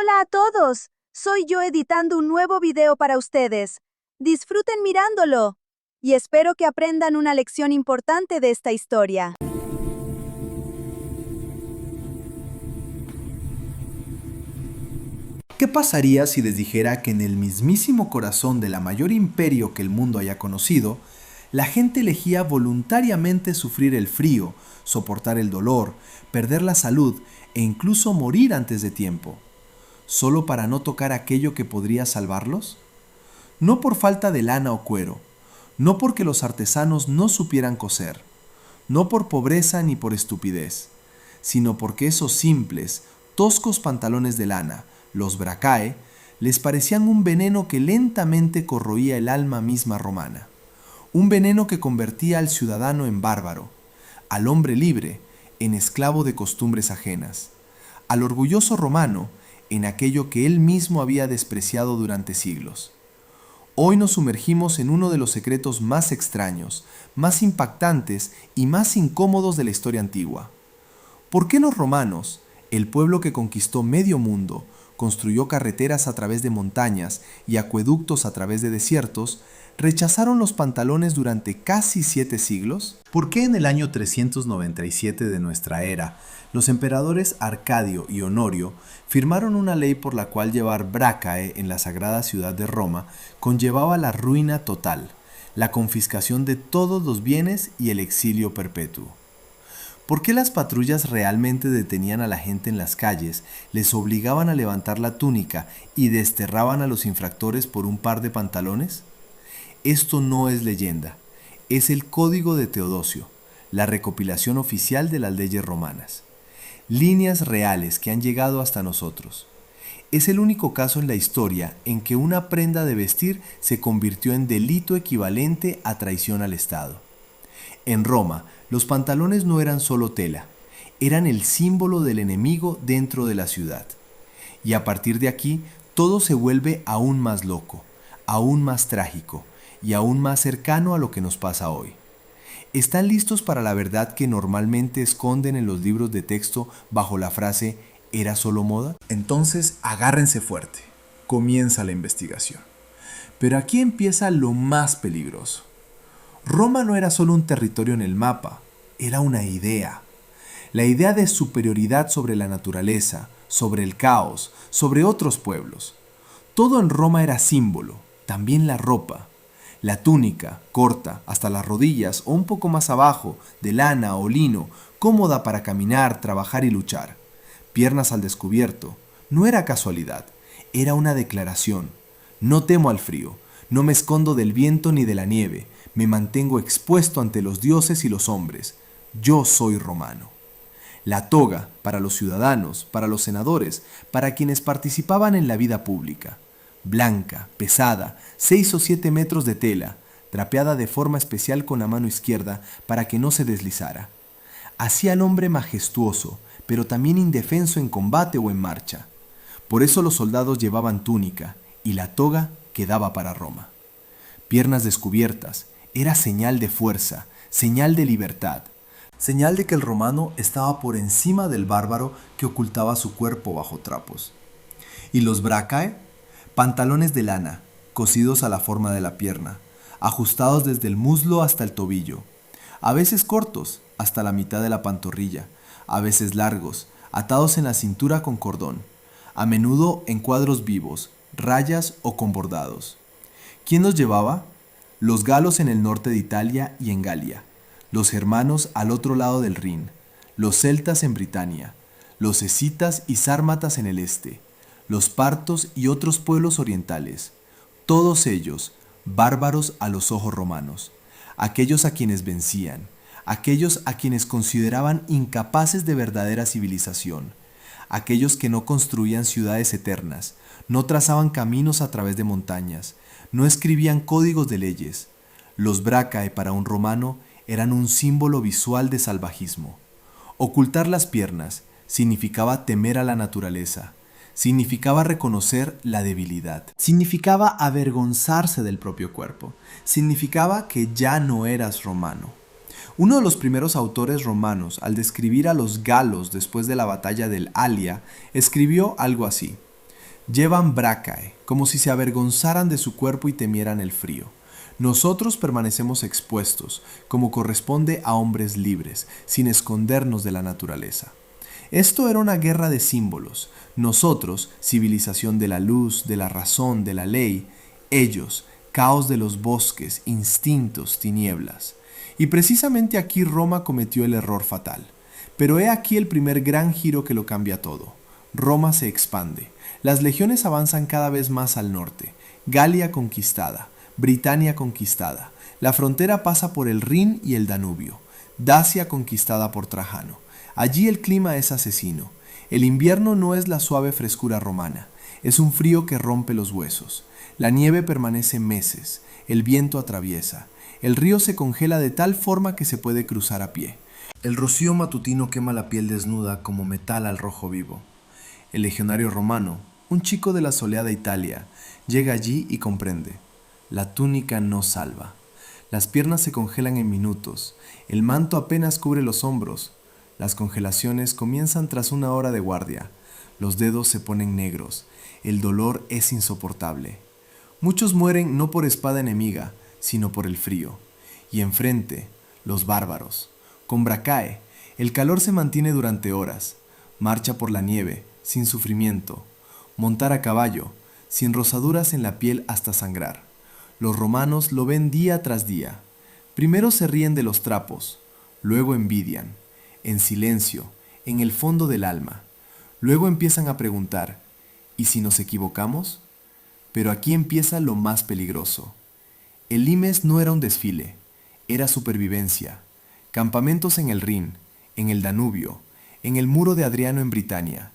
Hola a todos, soy yo editando un nuevo video para ustedes. Disfruten mirándolo y espero que aprendan una lección importante de esta historia. ¿Qué pasaría si les dijera que en el mismísimo corazón del mayor imperio que el mundo haya conocido, la gente elegía voluntariamente sufrir el frío, soportar el dolor, perder la salud e incluso morir antes de tiempo, solo para no tocar aquello que podría salvarlos? No por falta de lana o cuero, no porque los artesanos no supieran coser, no por pobreza ni por estupidez, sino porque esos simples, toscos pantalones de lana, los bracae, les parecían un veneno que lentamente corroía el alma misma romana, un veneno que convertía al ciudadano en bárbaro, al hombre libre en esclavo de costumbres ajenas, al orgulloso romano en aquello que él mismo había despreciado durante siglos. Hoy nos sumergimos en uno de los secretos más extraños, más impactantes y más incómodos de la historia antigua. ¿Por qué los romanos, el pueblo que conquistó medio mundo, construyó carreteras a través de montañas y acueductos a través de desiertos, rechazaron los pantalones durante casi 7 siglos? ¿Por qué en el año 397 de nuestra era, los emperadores Arcadio y Honorio firmaron una ley por la cual llevar bracae en la sagrada ciudad de Roma conllevaba la ruina total, la confiscación de todos los bienes y el exilio perpetuo? ¿Por qué las patrullas realmente detenían a la gente en las calles, les obligaban a levantar la túnica y desterraban a los infractores por un par de pantalones? Esto no es leyenda, es el Código de Teodosio, la recopilación oficial de las leyes romanas. Líneas reales que han llegado hasta nosotros. Es el único caso en la historia en que una prenda de vestir se convirtió en delito equivalente a traición al Estado. En Roma, los pantalones no eran solo tela, eran el símbolo del enemigo dentro de la ciudad. Y a partir de aquí, todo se vuelve aún más loco, aún más trágico y aún más cercano a lo que nos pasa hoy. ¿Están listos para la verdad que normalmente esconden en los libros de texto bajo la frase ¿era solo moda? Entonces agárrense fuerte, comienza la investigación. Pero aquí empieza lo más peligroso. Roma no era solo un territorio en el mapa, era una idea. La idea de superioridad sobre la naturaleza, sobre el caos, sobre otros pueblos. Todo en Roma era símbolo, también la ropa. La túnica, corta, hasta las rodillas o un poco más abajo, de lana o lino, cómoda para caminar, trabajar y luchar. Piernas al descubierto. No era casualidad, era una declaración. No temo al frío, no me escondo del viento ni de la nieve, me mantengo expuesto ante los dioses y los hombres. Yo soy romano. La toga, para los ciudadanos, para los senadores, para quienes participaban en la vida pública. Blanca, pesada, 6 o 7 metros de tela, trapeada de forma especial con la mano izquierda para que no se deslizara. Hacía al hombre majestuoso, pero también indefenso en combate o en marcha. Por eso los soldados llevaban túnica y la toga quedaba para Roma. Piernas descubiertas, era señal de fuerza, señal de libertad, señal de que el romano estaba por encima del bárbaro que ocultaba su cuerpo bajo trapos. ¿Y los bracae? Pantalones de lana, cosidos a la forma de la pierna, ajustados desde el muslo hasta el tobillo, a veces cortos, hasta la mitad de la pantorrilla, a veces largos, atados en la cintura con cordón, a menudo en cuadros vivos, rayas o con bordados. ¿Quién los llevaba? Los galos en el norte de Italia y en Galia, los germanos al otro lado del Rin, los celtas en Britania, los escitas y sármatas en el este, los partos y otros pueblos orientales, todos ellos bárbaros a los ojos romanos, aquellos a quienes vencían, aquellos a quienes consideraban incapaces de verdadera civilización, aquellos que no construían ciudades eternas, no trazaban caminos a través de montañas, no escribían códigos de leyes. Los bracae para un romano eran un símbolo visual de salvajismo. Ocultar las piernas significaba temer a la naturaleza, significaba reconocer la debilidad, significaba avergonzarse del propio cuerpo, significaba que ya no eras romano. Uno de los primeros autores romanos, al describir a los galos después de la batalla del Alia, escribió algo así: Llevan bracae, como si se avergonzaran de su cuerpo y temieran el frío. Nosotros permanecemos expuestos, como corresponde a hombres libres, sin escondernos de la naturaleza. Esto era una guerra de símbolos. Nosotros, civilización de la luz, de la razón, de la ley. Ellos, caos de los bosques, instintos, tinieblas. Y precisamente aquí Roma cometió el error fatal. Pero he aquí el primer gran giro que lo cambia todo. Roma se expande. Las legiones avanzan cada vez más al norte. Galia conquistada, Britania conquistada. La frontera pasa por el Rin y el Danubio. Dacia conquistada por Trajano. Allí el clima es asesino. El invierno no es la suave frescura romana. Es un frío que rompe los huesos. La nieve permanece meses. El viento atraviesa. El río se congela de tal forma que se puede cruzar a pie. El rocío matutino quema la piel desnuda como metal al rojo vivo. El legionario romano, un chico de la soleada Italia, llega allí y comprende. La túnica no salva. Las piernas se congelan en minutos. El manto apenas cubre los hombros. Las congelaciones comienzan tras una hora de guardia. Los dedos se ponen negros. El dolor es insoportable. Muchos mueren no por espada enemiga, sino por el frío. Y enfrente, los bárbaros. Con bracae, el calor se mantiene durante horas. Marcha por la nieve, sin sufrimiento. Montar a caballo, sin rosaduras en la piel hasta sangrar. Los romanos lo ven día tras día. Primero se ríen de los trapos, luego envidian, en silencio, en el fondo del alma. Luego empiezan a preguntar, ¿y si nos equivocamos? Pero aquí empieza lo más peligroso. El limes no era un desfile, era supervivencia. Campamentos en el Rin, en el Danubio, en el muro de Adriano en Britania.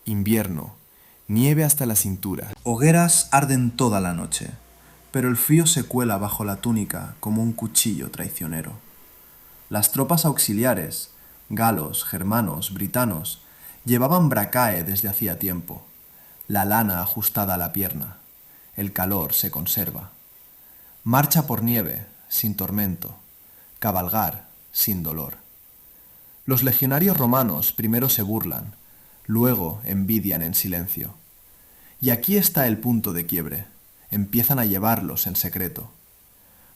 Invierno, nieve hasta la cintura. Hogueras arden toda la noche, pero el frío se cuela bajo la túnica como un cuchillo traicionero. Las tropas auxiliares, galos, germanos, britanos, llevaban bracae desde hacía tiempo, la lana ajustada a la pierna. El calor se conserva. Marcha por nieve, sin tormento. Cabalgar, sin dolor. Los legionarios romanos primero se burlan, luego envidian en silencio. Y aquí está el punto de quiebre. Empiezan a llevarlos en secreto.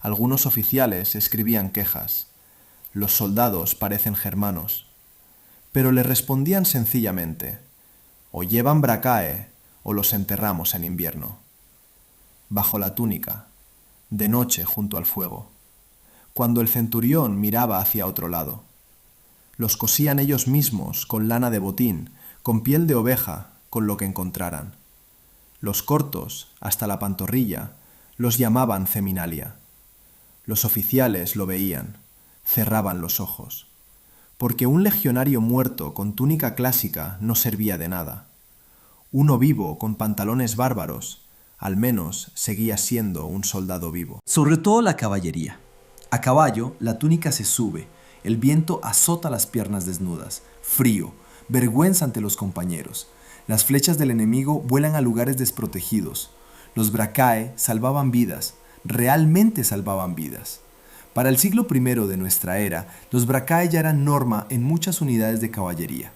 Algunos oficiales escribían quejas. Los soldados parecen germanos. Pero le respondían sencillamente, o llevan bracae o los enterramos en invierno. Bajo la túnica, de noche junto al fuego, cuando el centurión miraba hacia otro lado. Los cosían ellos mismos con lana de botín, con piel de oveja, con lo que encontraran. Los cortos, hasta la pantorrilla, los llamaban ceminalia. Los oficiales lo veían, cerraban los ojos, porque un legionario muerto con túnica clásica no servía de nada. Uno vivo con pantalones bárbaros, al menos seguía siendo un soldado vivo. Sobre todo la caballería. A caballo, la túnica se sube, el viento azota las piernas desnudas, frío, vergüenza ante los compañeros. Las flechas del enemigo vuelan a lugares desprotegidos. Los bracae salvaban vidas, realmente salvaban vidas. Para el siglo I de nuestra era, los bracae ya eran norma en muchas unidades de caballería.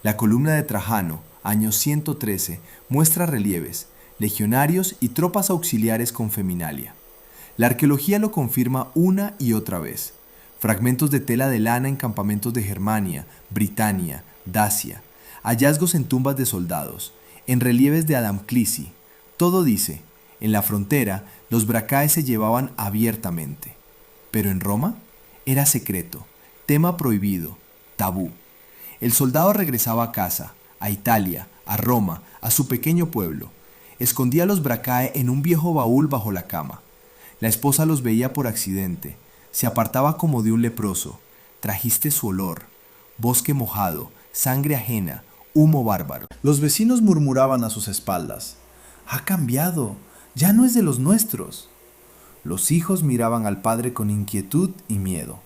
La columna de Trajano, año 113, muestra relieves, legionarios y tropas auxiliares con feminalia. La arqueología lo confirma una y otra vez. Fragmentos de tela de lana en campamentos de Germania, Britania, Dacia, hallazgos en tumbas de soldados, en relieves de Adamclisi. Todo dice, en la frontera los bracae se llevaban abiertamente. Pero en Roma era secreto, tema prohibido, tabú. El soldado regresaba a casa, a Italia, a Roma, a su pequeño pueblo. Escondía los bracae en un viejo baúl bajo la cama. La esposa los veía por accidente. Se apartaba como de un leproso. Trajiste su olor. Bosque mojado, sangre ajena, humo bárbaro. Los vecinos murmuraban a sus espaldas. Ha cambiado, ya no es de los nuestros. Los hijos miraban al padre con inquietud y miedo.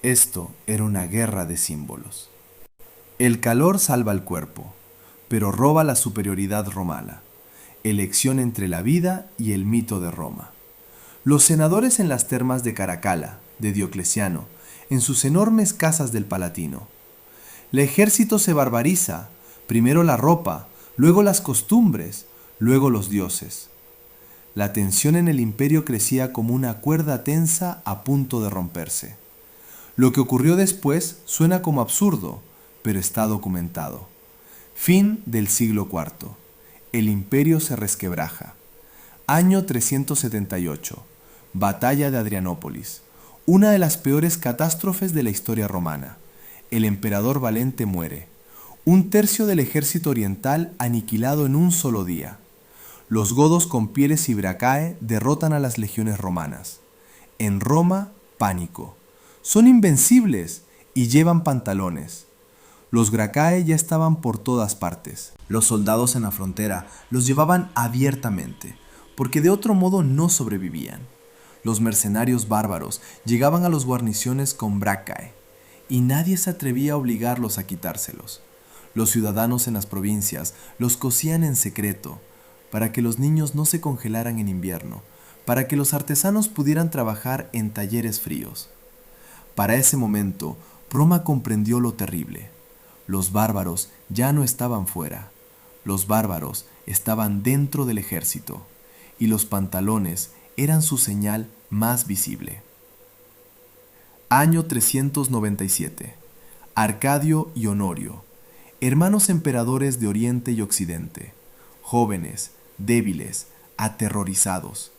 Esto era una guerra de símbolos. El calor salva el cuerpo, pero roba la superioridad romana. Elección entre la vida y el mito de Roma. Los senadores en las termas de Caracalla, de Diocleciano, en sus enormes casas del Palatino. El ejército se barbariza, primero la ropa, luego las costumbres, luego los dioses. La tensión en el imperio crecía como una cuerda tensa a punto de romperse. Lo que ocurrió después suena como absurdo, pero está documentado. Fin del siglo IV. El imperio se resquebraja. Año 378. Batalla de Adrianópolis. Una de las peores catástrofes de la historia romana. El emperador Valente muere. Un tercio del ejército oriental aniquilado en un solo día. Los godos con pieles y bracae derrotan a las legiones romanas. En Roma, pánico. Son invencibles y llevan pantalones. Los gracae ya estaban por todas partes. Los soldados en la frontera los llevaban abiertamente, porque de otro modo no sobrevivían. Los mercenarios bárbaros llegaban a las guarniciones con bracae, y nadie se atrevía a obligarlos a quitárselos. Los ciudadanos en las provincias los cosían en secreto, para que los niños no se congelaran en invierno, para que los artesanos pudieran trabajar en talleres fríos. Para ese momento, Roma comprendió lo terrible. Los bárbaros ya no estaban fuera. Los bárbaros estaban dentro del ejército, y los pantalones eran su señal más visible. Año 397. Arcadio y Honorio, hermanos emperadores de Oriente y Occidente, jóvenes, débiles, aterrorizados,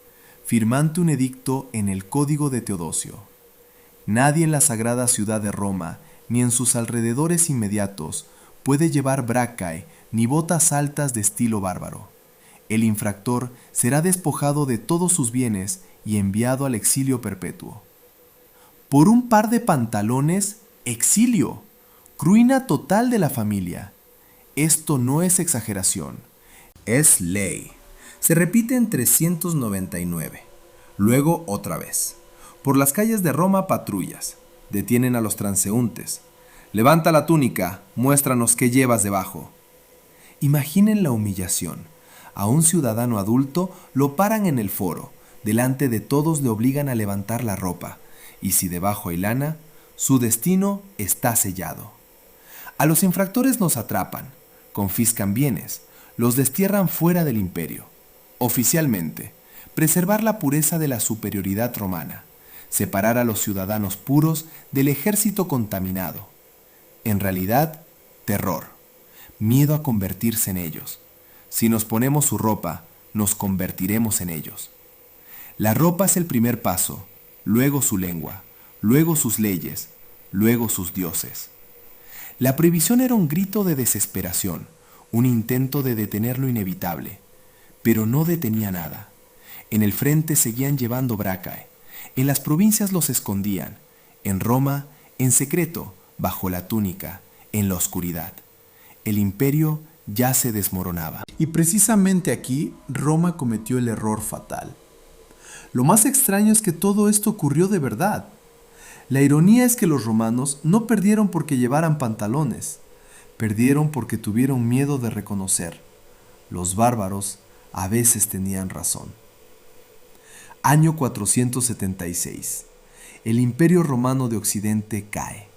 firmante un edicto en el Código de Teodosio. Nadie en la sagrada ciudad de Roma, ni en sus alrededores inmediatos, puede llevar bracae ni botas altas de estilo bárbaro. El infractor será despojado de todos sus bienes y enviado al exilio perpetuo. Por un par de pantalones, exilio, ruina total de la familia. Esto no es exageración, es ley. Se repite en 399. Luego otra vez. Por las calles de Roma patrullas. Detienen a los transeúntes. Levanta la túnica, muéstranos qué llevas debajo. Imaginen la humillación. A un ciudadano adulto lo paran en el foro. Delante de todos le obligan a levantar la ropa. Y si debajo hay lana, su destino está sellado. A los infractores nos atrapan, confiscan bienes, los destierran fuera del imperio. Oficialmente, preservar la pureza de la superioridad romana, separar a los ciudadanos puros del ejército contaminado. En realidad, terror, miedo a convertirse en ellos. Si nos ponemos su ropa, nos convertiremos en ellos. La ropa es el primer paso, luego su lengua, luego sus leyes, luego sus dioses. La prohibición era un grito de desesperación, un intento de detener lo inevitable, pero no detenía nada. En el frente seguían llevando bracae, en las provincias los escondían, en Roma, en secreto, bajo la túnica, en la oscuridad. El imperio ya se desmoronaba. Y precisamente aquí Roma cometió el error fatal. Lo más extraño es que todo esto ocurrió de verdad. La ironía es que los romanos no perdieron porque llevaran pantalones, perdieron porque tuvieron miedo de reconocer. Los bárbaros a veces tenían razón. Año 476. El Imperio Romano de Occidente cae.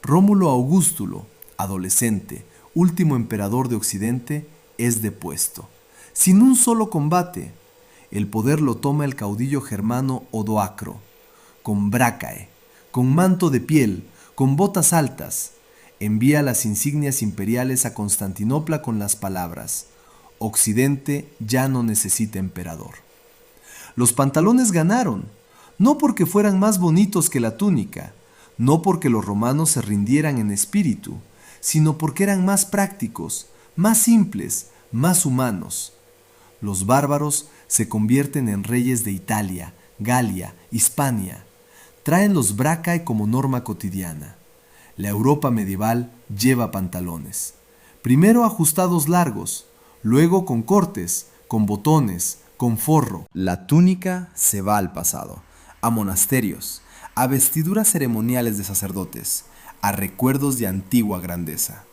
Rómulo Augustulo, adolescente, último emperador de Occidente, es depuesto. Sin un solo combate, el poder lo toma el caudillo germano Odoacro, con bracae, con manto de piel, con botas altas. Envía las insignias imperiales a Constantinopla con las palabras: Occidente ya no necesita emperador. Los pantalones ganaron, no porque fueran más bonitos que la túnica, no porque los romanos se rindieran en espíritu, sino porque eran más prácticos, más simples, más humanos. Los bárbaros se convierten en reyes de Italia, Galia, Hispania. Traen los bracae como norma cotidiana. La Europa medieval lleva pantalones. Primero ajustados largos, luego con cortes, con botones, con forro. La túnica se va al pasado, a monasterios, a vestiduras ceremoniales de sacerdotes, a recuerdos de antigua grandeza.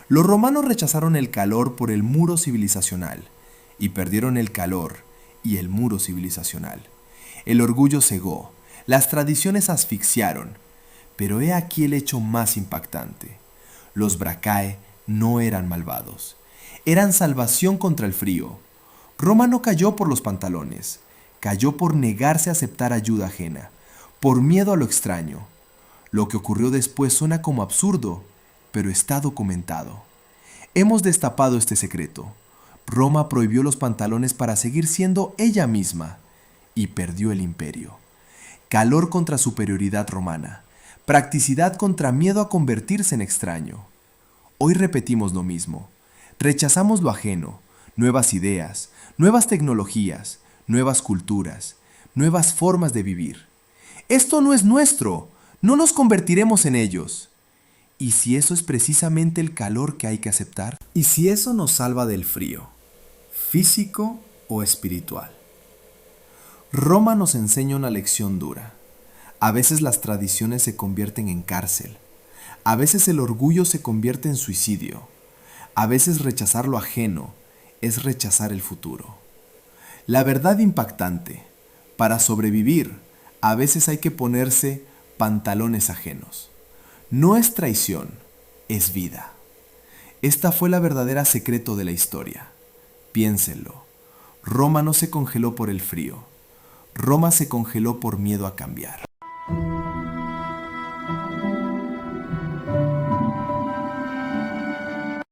Los romanos rechazaron el calor por el muro civilizacional y perdieron el calor y el muro civilizacional. El orgullo cegó, las tradiciones asfixiaron, pero he aquí el hecho más impactante. Los bracae no eran malvados, eran salvación contra el frío, Roma no cayó por los pantalones, cayó por negarse a aceptar ayuda ajena, por miedo a lo extraño. Lo que ocurrió después suena como absurdo, pero está documentado. Hemos destapado este secreto. Roma prohibió los pantalones para seguir siendo ella misma y perdió el imperio. Calor contra superioridad romana, practicidad contra miedo a convertirse en extraño. Hoy repetimos lo mismo. Rechazamos lo ajeno, nuevas ideas, nuevas tecnologías, nuevas culturas, nuevas formas de vivir. Esto no es nuestro, no nos convertiremos en ellos. ¿Y si eso es precisamente el calor que hay que aceptar? ¿Y si eso nos salva del frío, físico o espiritual? Roma nos enseña una lección dura. A veces las tradiciones se convierten en cárcel. A veces el orgullo se convierte en suicidio. A veces rechazar lo ajeno es rechazar el futuro. La verdad impactante: para sobrevivir, a veces hay que ponerse pantalones ajenos. No es traición, es vida. Esta fue la verdadera secreto de la historia. Piénsenlo. Roma no se congeló por el frío. Roma se congeló por miedo a cambiar.